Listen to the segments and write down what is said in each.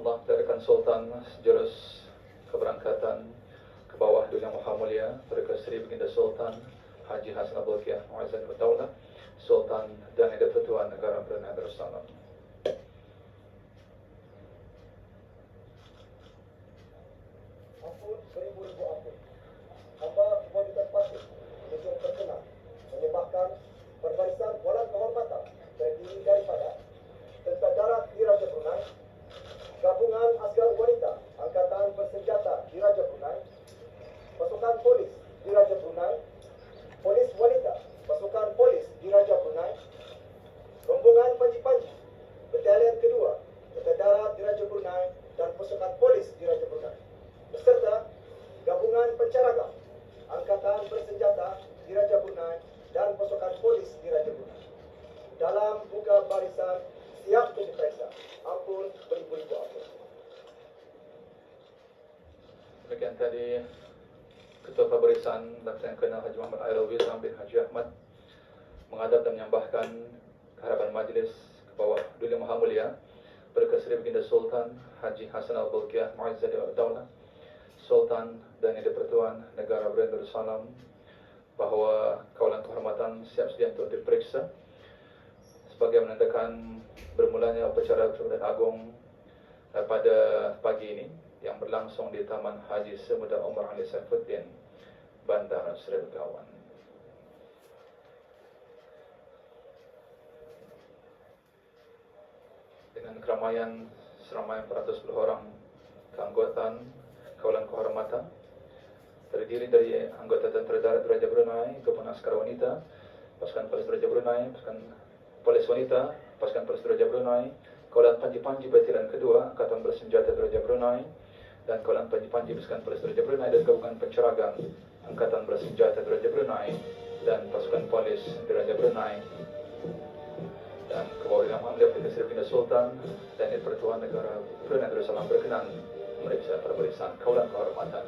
Allah dari Sultan Jurus Keberangkatan ke bawah Dunia Muhammadiyah Perika Seri Baginda Sultan Haji Hasan Al-Bolkiah Muazzam Daulah Sultan dan Yang Persatuan Negara Brunei Darussalam. Ampun beribu-ribu ampun. Hamba Bupati Patih menunjuk berkenan menyembahkan perbarisan bulan kehormatan terdiri daripada Tentera Darat Diraja Brunei, Gabungan Askar Wanita Angkatan Bersenjata Diraja Brunei, Pasukan Polis Diraja Brunei, Polis Wanita Pasukan Polis Diraja Brunei, Rombongan Panji-Panji Batalion Kedua Tentera Darat Diraja Brunei dan Pasukan Polis Diraja Brunei, beserta Gabungan Pencaragam Angkatan Bersenjata Diraja Brunei dan Pasukan Polis Diraja Brunei dalam buka barisan siap untuk diperiksa. Ampun beribu-ribu ampun. Demikian tadi Ketua Pembarisan Laksana Kolonel Haji Muhammad Airul Wizam bin Haji Ahmad menghadap dan menyembahkan kehadapan majlis ke bawah Dunia Muhammadiyah Perika Seri Baginda Sultan Haji Hasan Al-Bolkiah Muazzam Daulah Sultan dan Yang Persatuan Negara Brunei Darussalam bahawa kawalan kehormatan siap sedia untuk diperiksa sebagai menandakan bermulanya upacara Pertubuhan Agung pada pagi ini yang berlangsung di Taman Haji Semuda Umar Ali Saifuddin, Bandar Seri Begawan. Dengan keramaian seramai 410 orang keanggotaan kawalan kehormatan terdiri dari anggota Tentera Darat Diraja Brunei, Gabungan Askar Wanita, Pasukan Polis Diraja Brunei, Pasukan Polis Wanita, Pasukan Polis Diraja Brunei, Kawalan Panji-Panji Batalion Kedua, Angkatan Bersenjata Diraja Brunei, dan Kawalan Panji-Panji Pasukan Polis Diraja Brunei dan Gabungan Penceragam Angkatan Bersenjata Diraja Brunei dan Pasukan Polis Diraja Brunei dan ke bawah Dunia Muhammadiyah Perika Seri Baginda Sultan dan Yang Persatuan Negara Brunei Darussalam berkenan memeriksa perbarisan kawalan kehormatan.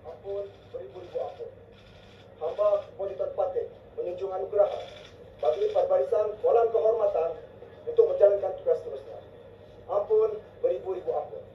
Ampun beribu-ribu ampun. Hamba Bupati Patih menunjuk anugerah bagi perbarisan kawalan kehormatan untuk menjalankan tugas seterusnya. Ampun beribu-ribu ampun.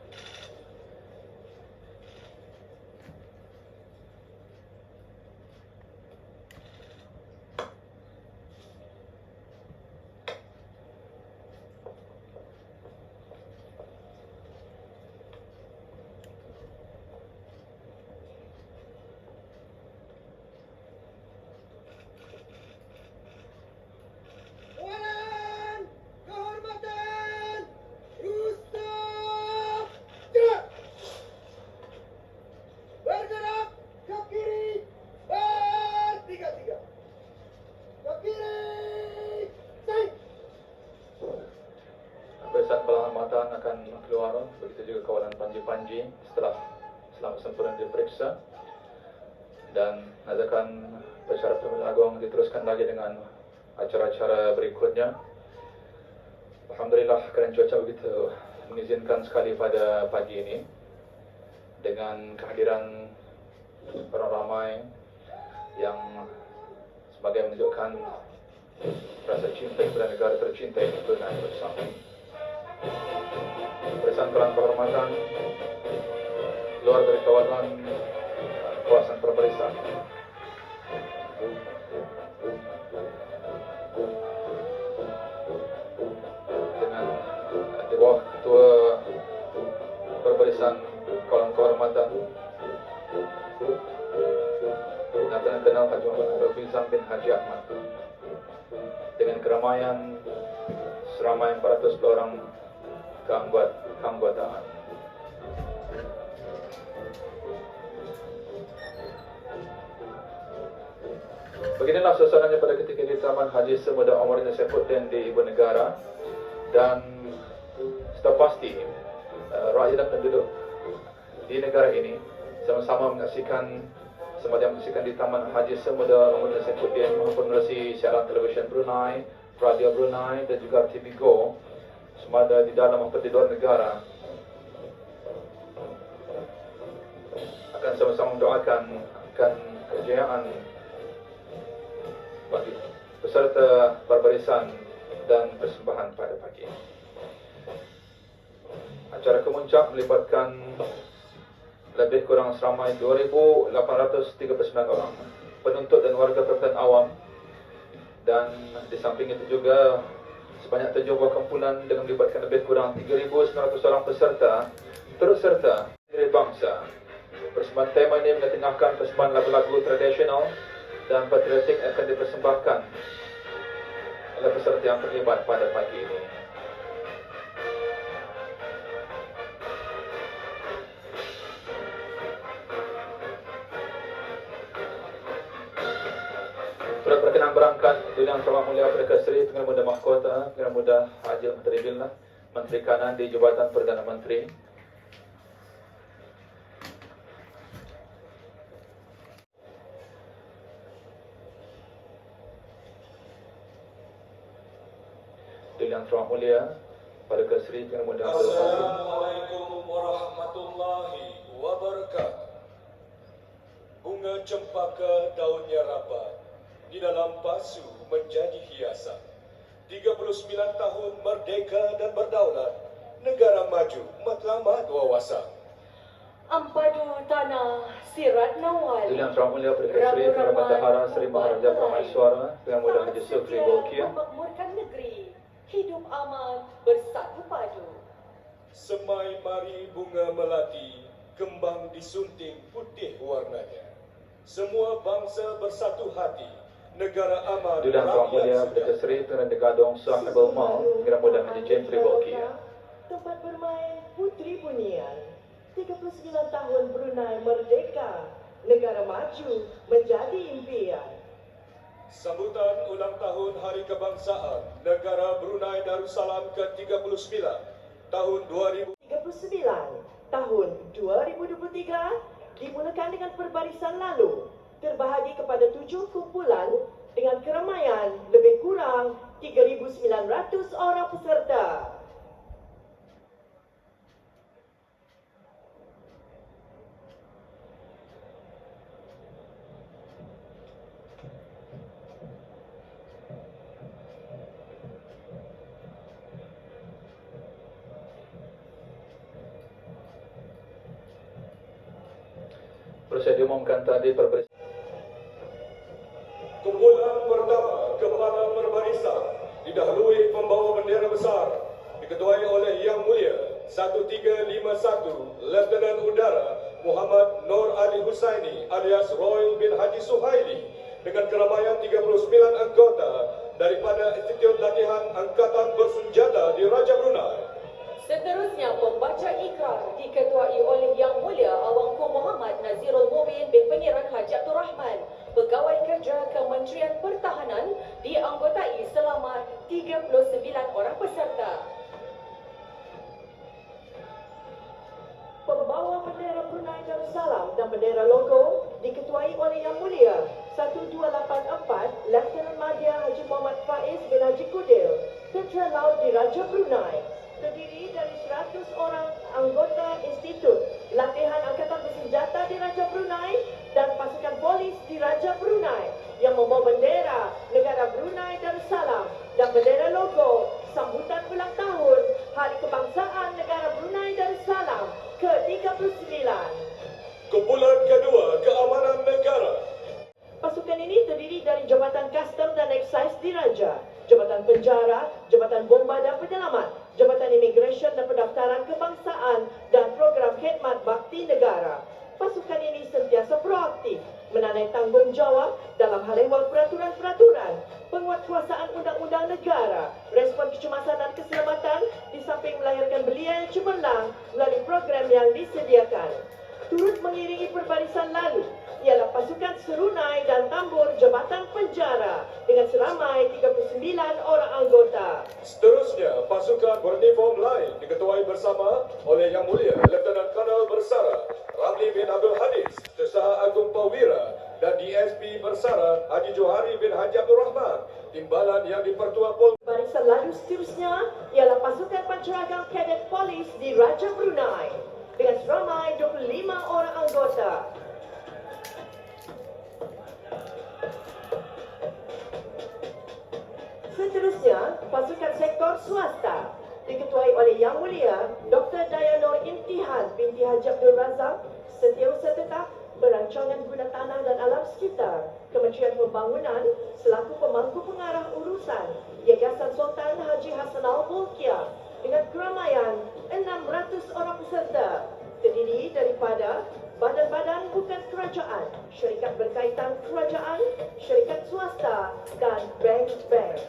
Anwar, begitu juga kawalan Panji setelah selamat sempurna diperiksa. Dan nazakan acara Pemilihan Agung diteruskan lagi dengan acara-acara berikutnya. Alhamdulillah kerana cuaca begitu mengizinkan sekali pada pagi ini dengan kehadiran orang ramai yang sebagai menunjukkan rasa cinta kepada negara tercinta ini Brunei bersama. Berisan peran kehormatan keluar dari kawasan perbarisan dengan di bawah ketua perbarisan kawalan kehormatan yang kenal Haji Muhammad Rafiq bin Haji Ahmad dengan keramaian seramai 400 orang keanggotaan. Beginilah suasananya pada ketika di Taman Haji Semuda Omar bin Saifuddin di Ibu Negara, dan sudah pasti rakyat dan penduduk di negara ini sama-sama menyaksikan di Taman Haji Semuda Omar bin Saifuddin maupun melalui siaran televisyen Brunei, radio Brunei dan juga TV Go, semada di dalam maupun di luar negara, akan sama-sama mendoakan kejayaan bagi peserta perbarisan dan persembahan pada pagi ini. Acara kemuncak melibatkan lebih kurang seramai 2,839 orang penuntut dan warga perabatan awam, dan di samping itu juga sebanyak 7 buah kumpulan dengan melibatkan lebih kurang 3,900 orang peserta turut serta dari bangsa. Persembahan tema ini mengetengahkan persembahan lagu-lagu tradisional dan patriotik akan dipersembahkan oleh peserta yang terlibat pada pagi ini. Turut berkenan berangkat Yang Terhormat Mulia Perdana Seri Pengarah Muda Mahkota Pengarah Muda Haji Menteri Bilna, Menteri Kanan di Jabatan Perdana Menteri. Yang Terhormat Mulia Perdana Seri Pengarah Muda Haji. Assalamualaikum warahmatullahi wabarakatuh. Bunga cempaka daunnya rapat, di dalam pasu menjadi hiasan. 39 tahun merdeka dan berdaulat, negara maju matlamat wawasan. Ampadu tanah sirat nawal. Yang Terhormat Mulia Perdana Seri Pengarah Bendahara Seri Maharaja Permaiswara Pengarah Muda Haji Sufri Bolkiah memakmurkan negeri, hidup aman bersatu padu. Semai mari bunga melati, kembang disunting putih warnanya. Semua bangsa bersatu hati, negara aman, Yang Terhormat Mulia Perdana Seri Pengarah Degadong Sahibul Mal Pengarah Muda Haji Jeffrey Bolkiah. Tempat bermain Putri Bunian. 39 tahun Brunei merdeka, negara maju menjadi impian. Sambutan ulang tahun Hari Kebangsaan Negara Brunei Darussalam ke-39 tahun 2000. 39 tahun 2023 dimulakan dengan perbarisan lalu, terbahagi kepada 7 kumpulan dengan keramaian lebih kurang 3,900 orang peserta. Saya diumumkan tadi perbarisan. Kumpulan pertama kepala perbarisan didahului pembawa bendera besar diketuai oleh Yang Mulia 1351 Letnan Udara Muhammad Nur Ali Husaini alias Roy bin Haji Suhaili dengan keramaian 39 anggota daripada Institut Latihan Angkatan Bersenjata di Raja Brunei. Seterusnya pembaca ikrar diketuai oleh Yang Mulia Awangku Muhammad Nazirul Mubin bin Pengiran Haji Abdul Rahman, Pegawai Kerja Kementerian Pertahanan, dianggotai selama 39 orang peserta. Brunei Darussalam dan bendera logo diketuai oleh Yang Mulia 1284 Lieutenant Madya Haji Muhammad Faiz bin Haji Kudil, Tentera Laut Diraja Brunei. Terdiri dari 100 orang anggota Institut Latihan Angkatan Bersenjata Diraja Brunei dan pasukan polis Diraja Brunei yang membawa bendera negara Brunei Darussalam dan bendera logo sambutan ulang tahun Hari Kebangsaan Negara Brunei Darussalam ke-39. Kumpulan kedua, Keamanan Negara. Pasukan ini terdiri dari Jabatan Custom dan Excise Diraja, Jabatan Penjara, Jabatan Bomba dan Penyelamat, Jabatan Imigresen dan Pendaftaran Kebangsaan dan Program Khidmat Bakti Negara. Pasukan ini sentiasa proaktif, menandai tanggungjawab dalam hal ehwal peraturan-peraturan, penguatkuasaan undang-undang negara, respon kecemasan dan keselamatan di samping melahirkan belia yang cemerlang melalui program yang disediakan. Turut mengiringi perbarisan lalu ialah pasukan serunai dan tambur Jabatan Penjara dengan seramai 39 orang anggota. Seterusnya, pasukan beruniform lain diketuai bersama oleh Yang Mulia Lieutenant Colonel Bersara Ramli bin Abdul Hadis, Sesaha Agung Perwira dan DSP Bersara Haji Johari bin Haji Abdul Rahman, timbalan yang dipertua Polri. Barisan lalu seterusnya ialah pasukan pancaragam kadet polis di Raja Brunei dengan seramai 25 orang anggota. Seterusnya, pasukan sektor swasta diketuai oleh Yang Mulia Dr. Dayanur Imtihan binti Haji Abdul Razak, Setiausaha Tetap Perancangan Guna Tanah dan Alam Sekitar, Kementerian Pembangunan selaku pemangku pengarah urusan Yayasan Sultan Haji Hassan Al-Bolkiah dengan keramaian 600 orang peserta, terdiri daripada badan-badan bukan kerajaan, syarikat berkaitan kerajaan, syarikat swasta dan bank-bank.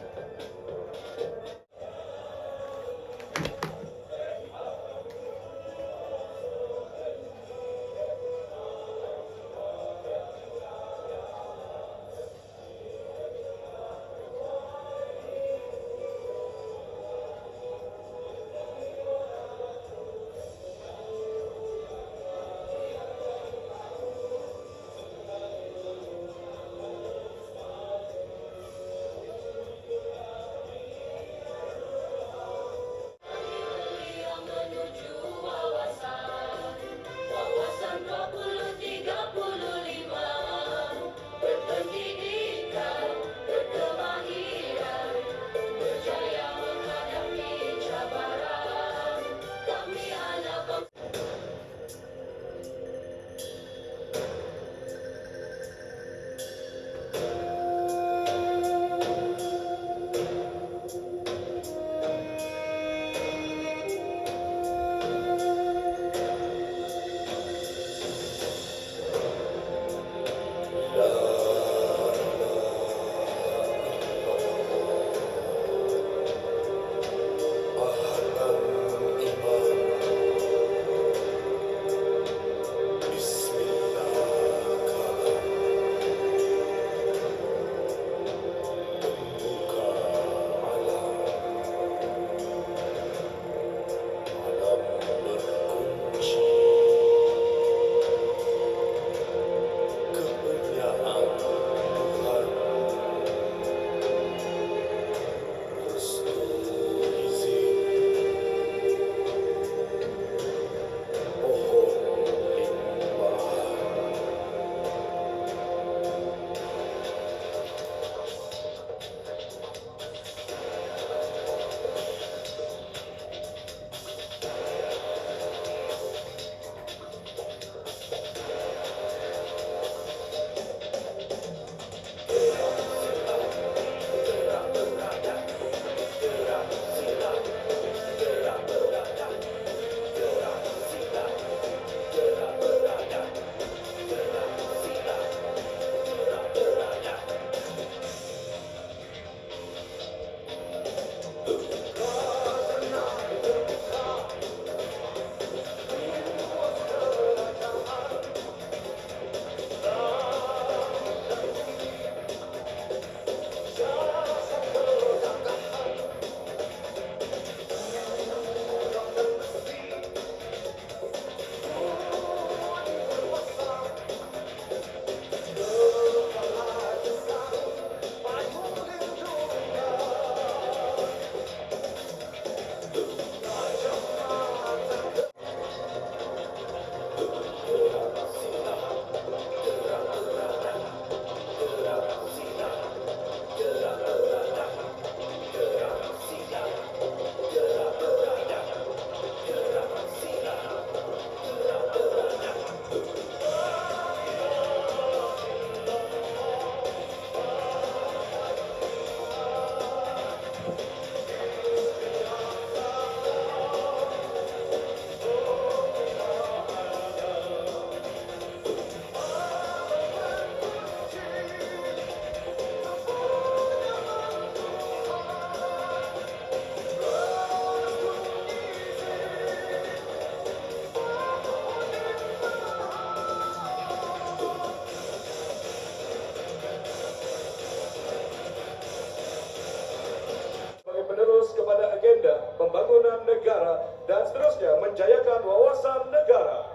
menjayakan wawasan negara.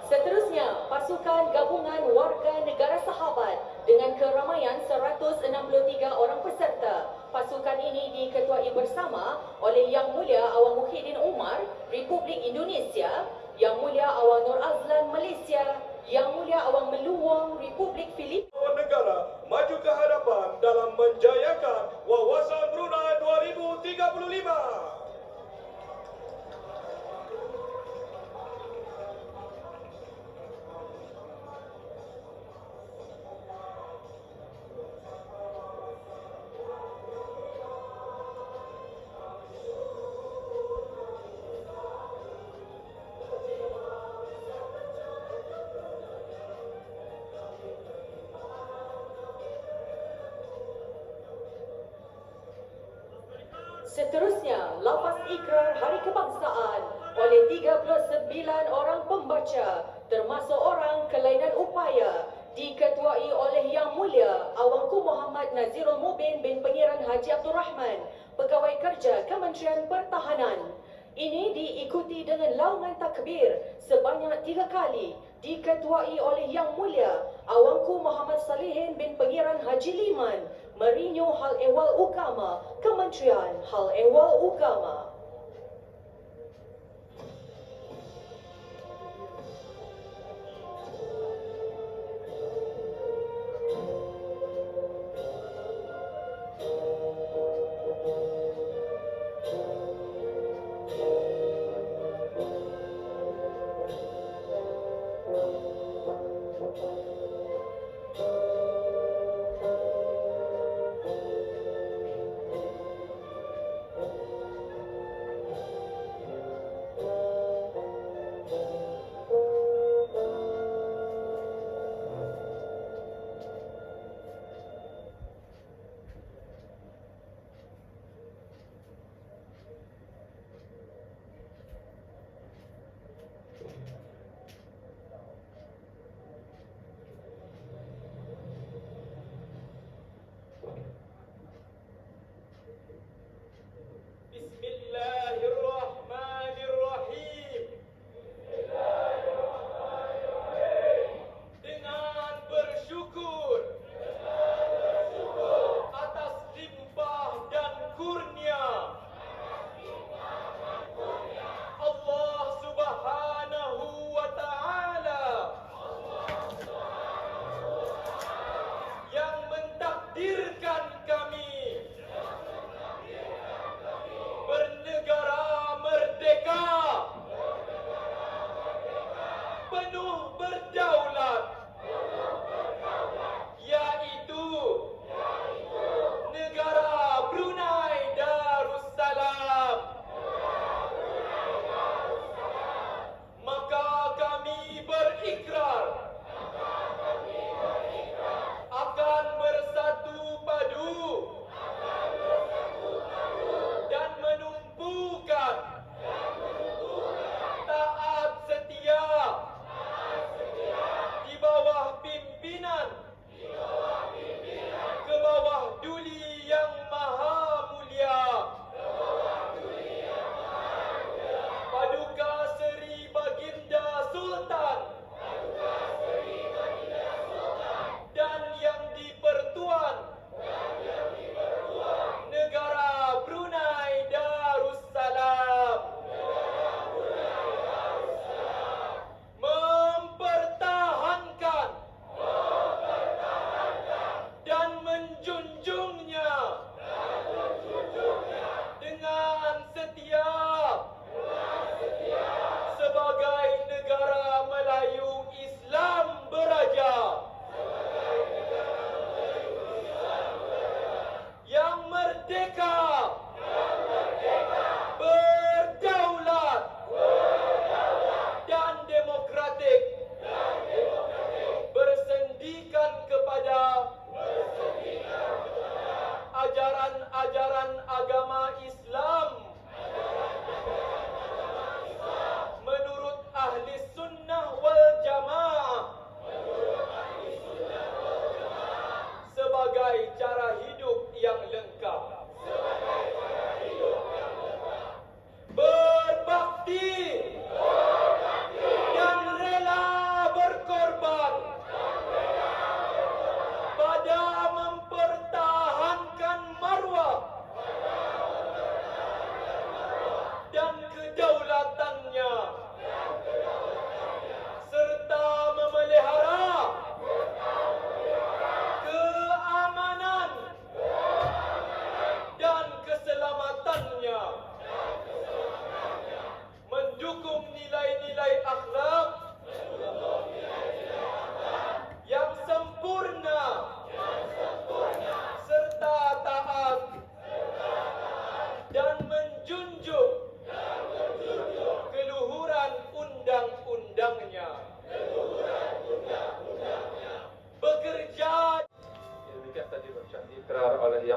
Seterusnya, pasukan gabungan warga negara sahabat dengan keramaian 163 orang peserta. Pasukan ini diketuai bersama oleh Yang Mulia Awang Muhyiddin Umar, Republik Indonesia, Yang Mulia Awang Nur Azlan, Malaysia, Yang Mulia Awang Meluwang, Republik Filipina. Negara maju ke hadapan dalam menjayakan wawasan Brunei 2035. Seterusnya, lafaz ikrar Hari Kebangsaan oleh 39 orang pembaca termasuk orang kelainan upaya diketuai oleh Yang Mulia Awangku Muhammad Nazirul Mubin bin Pengiran Haji Abdul Rahman, Pegawai Kerja Kementerian Pertahanan. Ini diikuti dengan laungan takbir sebanyak 3 kali diketuai oleh Yang Mulia Awangku Muhammad Salihin bin Pengiran Haji Liman, Merinyu Hal Ehwal Ukama, Kementerian Hal Ehwal Ukama.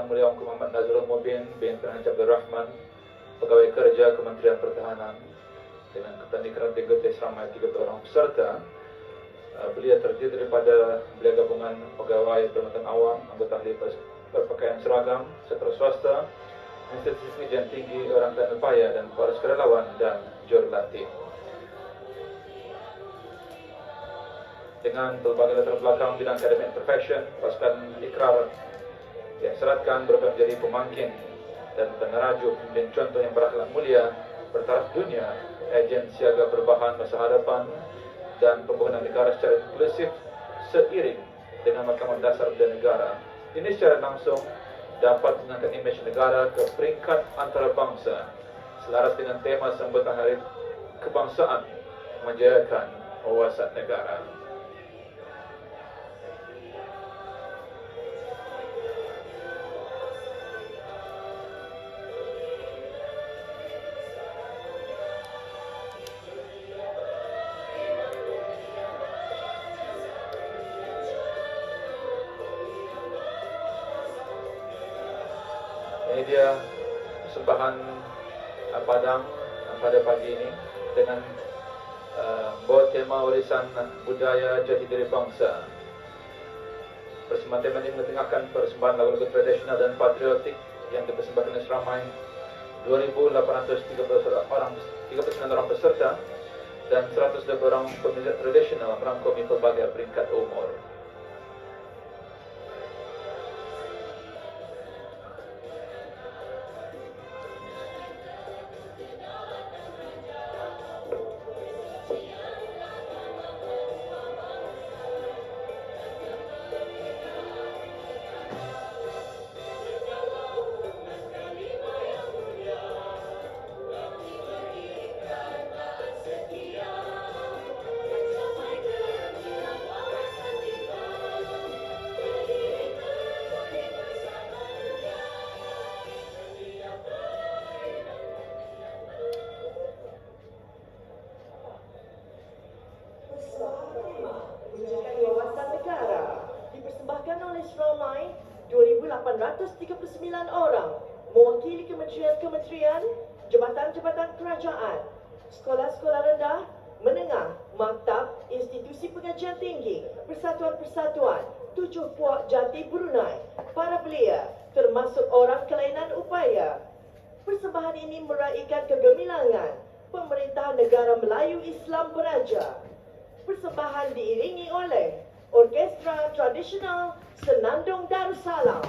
Yang Mulia Ongku Muhammad Nazrul Mubin bin Haji Abdul Rahman, Pegawai Kerja Kementerian Pertahanan, dengan Ketua Ikrar diikuti seramai 30 orang peserta. Beliau terdiri daripada belia gabungan pegawai perkhidmatan awam, anggota ahli berpakaian seragam, sektor swasta, institusi pendidikan tinggi, orang dan upaya, dan para sukarelawan dan jurulatih. Dengan berbagai latar belakang bidang akademik profession, pasukan ikrar yang seratkan berupaya menjadi pemangkin dan penerajuk pemimpin contoh yang berakhlak mulia bertaraf dunia, agen siaga perubahan masa hadapan, dan pembangunan negara secara inklusif seiring dengan Mahkamah Dasar dan Negara. Ini secara langsung dapat mengangkat imej negara ke peringkat antarabangsa selaras dengan tema sambutan Hari Kebangsaan menjayakan wawasan negara. Ini dia persembahan Padang pada pagi ini dengan bawa tema warisan budaya jati diri bangsa. Persembahan tema ini mengetengahkan persembahan lagu-lagu tradisional dan patriotik yang dipersembahkan oleh seramai 2.839 orang peserta dan 120 orang peminat tradisional merangkumi pelbagai peringkat umur. Menjaga wawasan negara dipersembahkan oleh seramai 2.839 orang mewakili kementerian-kementerian, jabatan-jabatan kerajaan, sekolah-sekolah rendah, menengah, maktab, institusi pengajian tinggi, persatuan-persatuan, 7 puak jati Brunei, para belia, termasuk orang kelainan upaya. Persembahan ini meraihkan kegemilangan Pemerintahan Negara Melayu Islam Beraja. Persembahan diiringi oleh Orkestra Tradisional Senandung Darussalam.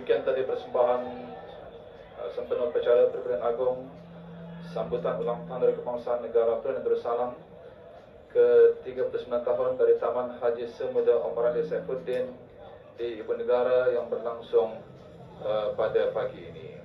Demikian tadi persembahan sempena upacara Perpilihan Agong sambutan ulang tahun dari Kebangsaan Negara Brunei Darussalam ke-39 tahun dari Taman Haji Semuda Omar Ali Saifuddin di Ibu Negara yang berlangsung pada pagi ini.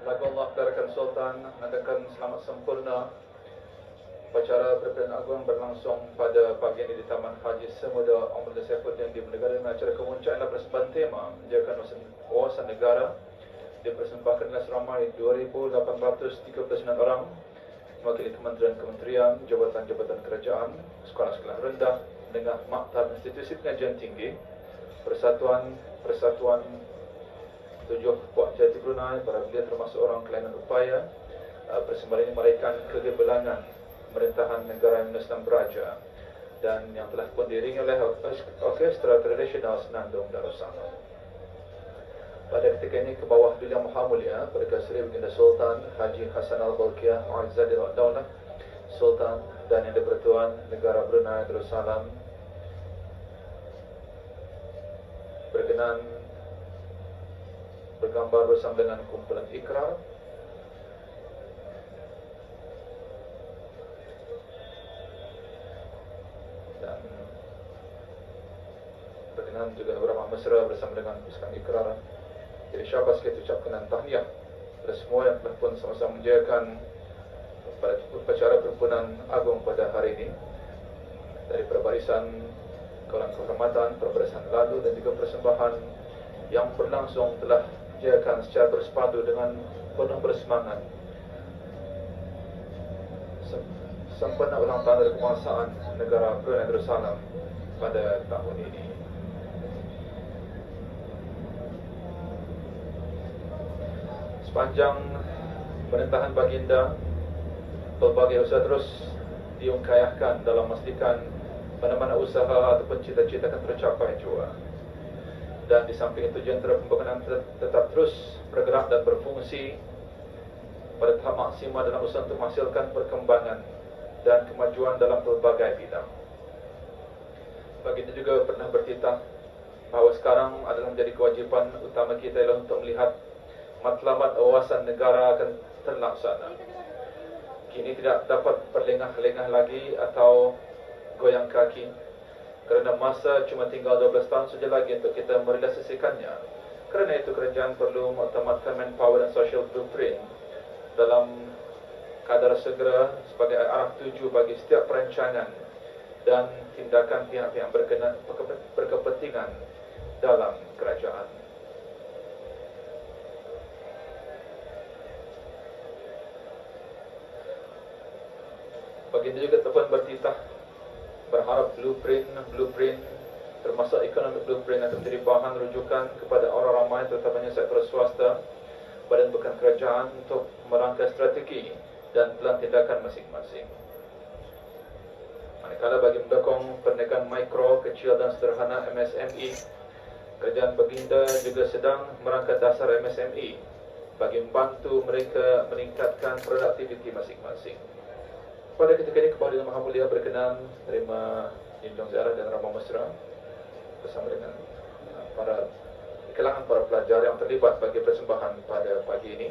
Lagu Allah Darkan Sultan mengadakan selamat sempurna upacara Perpilihan Agong berlangsung pada pagi ini di Taman Haji Semuda Omar Ali Saifuddin di negara dengan acara kemuncaan persembahan tema menjaga wawasan negara dipersembahkan oleh seramai 2,839 orang mewakili kementerian-kementerian, jabatan-jabatan kerajaan, sekolah-sekolah rendah, menengah, maktab, institusi pengajian tinggi, persatuan 7 Puak Jati Brunei, para belia termasuk orang kelainan upaya. Persembahan ini meraikan kegebelangan pemerintahan negara yang Islam Beraja dan yang telah pun diiringi oleh orkestra tradisional Senandung Darussalam. Pada ketika ini ke bawah Beliau Maha Mulia Perdana Seri Baginda Sultan Haji Hassan Al-Bolkiah Mu'azzadil Daulah Sultan dan Yang di-Pertuan Negara Brunei Darussalam berkenan bergambar bersama dengan kumpulan ikrar dan berkenan juga beberapa mesra bersama dengan pasukan ikrar. Jadi syabas kita ucapkan tahniah kepada semua yang telah pun sama-sama menjayakan upacara Perpilihan Agong pada hari ini, dari perbarisan kawalan kehormatan, perbarisan lalu dan juga persembahan yang berlangsung telah dijayakan secara bersepadu dengan penuh bersemangat sempena ulang tahun dari Kebangsaan Negara Brunei Darussalam pada tahun ini. Sepanjang pemerintahan Baginda, pelbagai usaha terus diungkayahkan dalam memastikan mana-mana usaha ataupun cita-cita akan tercapai jua. Dan di samping itu jentera pembangunan tetap terus bergerak dan berfungsi pada tahap maksimal dalam usaha untuk menghasilkan perkembangan dan kemajuan dalam pelbagai bidang. Baginda juga pernah bertitah bahawa sekarang adalah menjadi kewajipan utama kita ialah untuk melihat matlamat wawasan negara akan terlaksana. Kini tidak dapat berlengah-lengah lagi atau goyang kaki, kerana masa cuma tinggal 12 tahun saja lagi untuk kita merealisasikannya. Kerana itu kerajaan perlu mengutamakan manpower dan social blueprint dalam kadar segera sebagai arah tuju bagi setiap perancangan dan tindakan pihak-pihak berkepentingan dalam kerajaan. Baginda juga telah bertitah berharap blueprint termasuk economic blueprint akan menjadi bahan rujukan kepada orang ramai terutamanya sektor swasta, badan bukan kerajaan untuk merangkai strategi dan pelan tindakan masing-masing. Manakala bagi mendukung perniagaan mikro, kecil dan sederhana (MSME), kerajaan Baginda juga sedang merangkai dasar MSME bagi membantu mereka meningkatkan produktiviti masing-masing. Pada ketika ini Kepala Yang Maha Mulia berkenan menerima junjung ziarah dan ramah mesra bersama dengan para kalangan para pelajar yang terlibat bagi persembahan pada pagi ini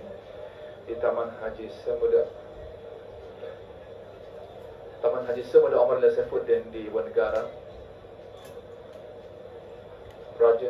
di Taman Haji Semuda Omar Saifuddin di Ibu Negara. Raja